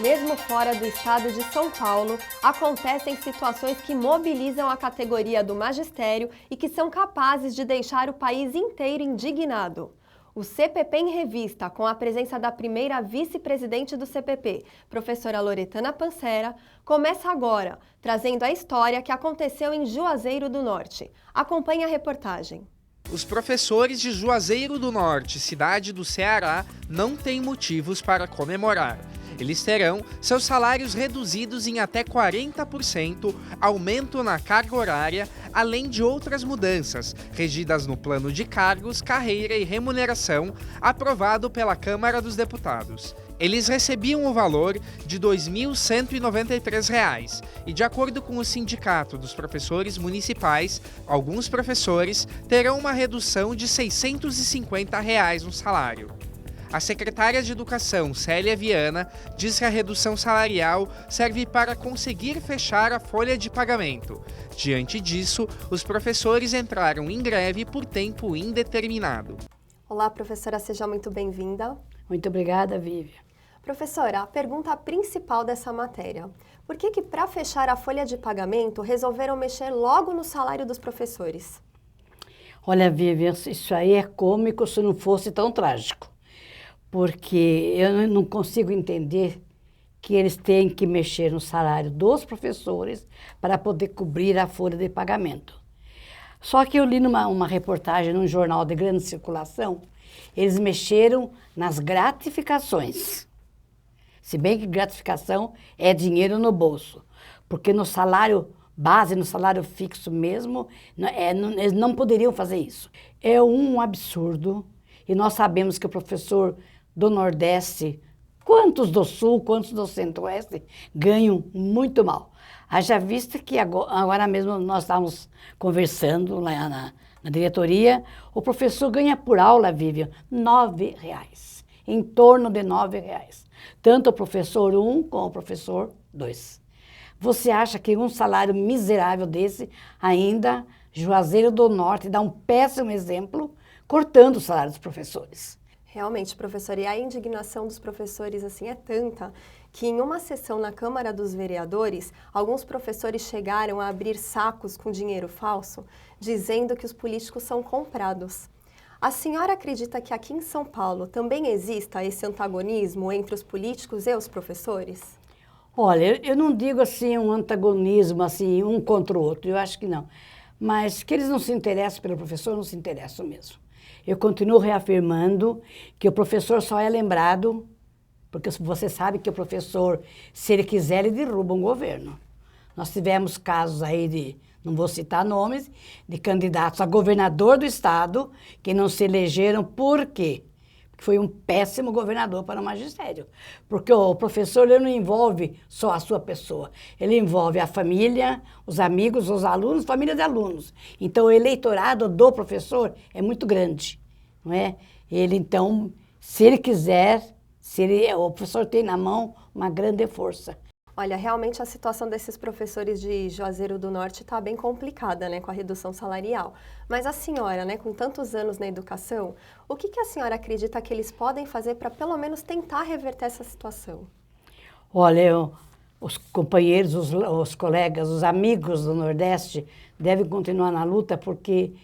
Mesmo fora do estado de São Paulo, acontecem situações que mobilizam a categoria do magistério e que são capazes de deixar o país inteiro indignado. O CPP em Revista, com a presença da primeira vice-presidente do CPP, professora Loretana Pancera, começa agora, trazendo a história que aconteceu em Juazeiro do Norte. Acompanhe a reportagem. Os professores de Juazeiro do Norte, cidade do Ceará, não têm motivos para comemorar. Eles terão seus salários reduzidos em até 40%, aumento na carga horária, além de outras mudanças, regidas no Plano de Cargos, Carreira e Remuneração, aprovado pela Câmara dos Deputados. Eles recebiam o valor de R$ 2.193 e, de acordo com o Sindicato dos Professores Municipais, alguns professores terão uma redução de R$ 650 no salário. A secretária de Educação, Célia Viana, diz que a redução salarial serve para conseguir fechar a folha de pagamento. Diante disso, os professores entraram em greve por tempo indeterminado. Olá, professora, seja muito bem-vinda. Muito obrigada, Vivian. Professora, a pergunta principal dessa matéria: por que para fechar a folha de pagamento resolveram mexer logo no salário dos professores? Olha, Vivian, isso aí é cômico se não fosse tão trágico. Porque eu não consigo entender que eles têm que mexer no salário dos professores para poder cobrir a folha de pagamento. Só que eu li uma reportagem num jornal de grande circulação, eles mexeram nas gratificações. Se bem que gratificação é dinheiro no bolso, porque no salário base, no salário fixo mesmo, eles não poderiam fazer isso. É um absurdo, e nós sabemos que o professor do Nordeste, quantos do Sul, quantos do Centro-Oeste, ganham muito mal. Haja vista que agora mesmo nós estávamos conversando lá na diretoria, o professor ganha por aula, Vivian, R$ 9, em torno de R$ 9. Tanto o professor 1 como o professor 2. Você acha que um salário miserável desse, ainda Juazeiro do Norte dá um péssimo exemplo, cortando o salário dos professores? Realmente, professora, e a indignação dos professores assim é tanta que em uma sessão na Câmara dos Vereadores, alguns professores chegaram a abrir sacos com dinheiro falso, dizendo que os políticos são comprados. A senhora acredita que aqui em São Paulo também exista esse antagonismo entre os políticos e os professores? Olha, eu não digo assim um antagonismo assim um contra o outro, eu acho que não. Mas que eles não se interessam pelo professor, não se interessam mesmo. Eu continuo reafirmando que o professor só é lembrado, porque você sabe que o professor, se ele quiser, ele derruba um governo. Nós tivemos casos aí de, não vou citar nomes, de candidatos a governador do estado que não se elegeram. Por quê? Porque foi um péssimo governador para o magistério. Porque o professor ele não envolve só a sua pessoa, ele envolve a família, os amigos, os alunos, família de alunos. Então o eleitorado do professor é muito grande, não é? Ele então, se ele quiser, o professor tem na mão uma grande força. Olha, realmente a situação desses professores de Juazeiro do Norte está bem complicada, né, com a redução salarial. Mas a senhora, né, com tantos anos na educação, o que a senhora acredita que eles podem fazer para pelo menos tentar reverter essa situação? Olha, os companheiros, os colegas, os amigos do Nordeste devem continuar na luta, porque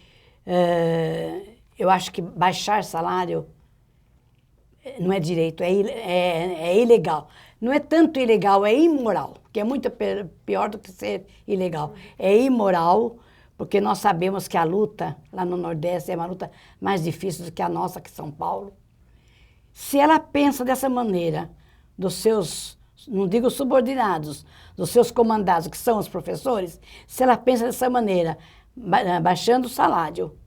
eu acho que baixar salário não é direito, é ilegal. Não é tanto ilegal, é imoral, que é muito pior do que ser ilegal. É imoral, porque nós sabemos que a luta lá no Nordeste é uma luta mais difícil do que a nossa aqui em São Paulo. Se ela pensa dessa maneira, dos seus, não digo subordinados, dos seus comandados, que são os professores, se ela pensa dessa maneira, baixando o salário,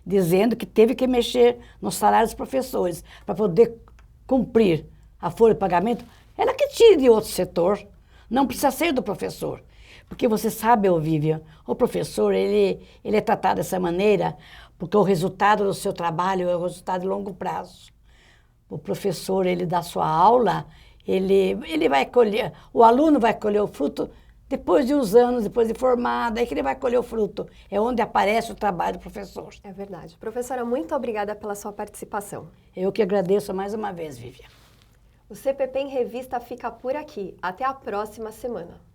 dizendo que teve que mexer no salário dos professores para poder cumprir a folha de pagamento, ela que tire de outro setor, não precisa ser do professor. Porque você sabe, Vivian, o professor ele é tratado dessa maneira porque o resultado do seu trabalho é o resultado de longo prazo. O professor, ele dá sua aula, ele vai colher, o aluno vai colher o fruto depois de uns anos, depois de formado, é que ele vai colher o fruto. É onde aparece o trabalho do professor. É verdade. Professora, muito obrigada pela sua participação. Eu que agradeço mais uma vez, Vivian. O CPP em Revista fica por aqui. Até a próxima semana.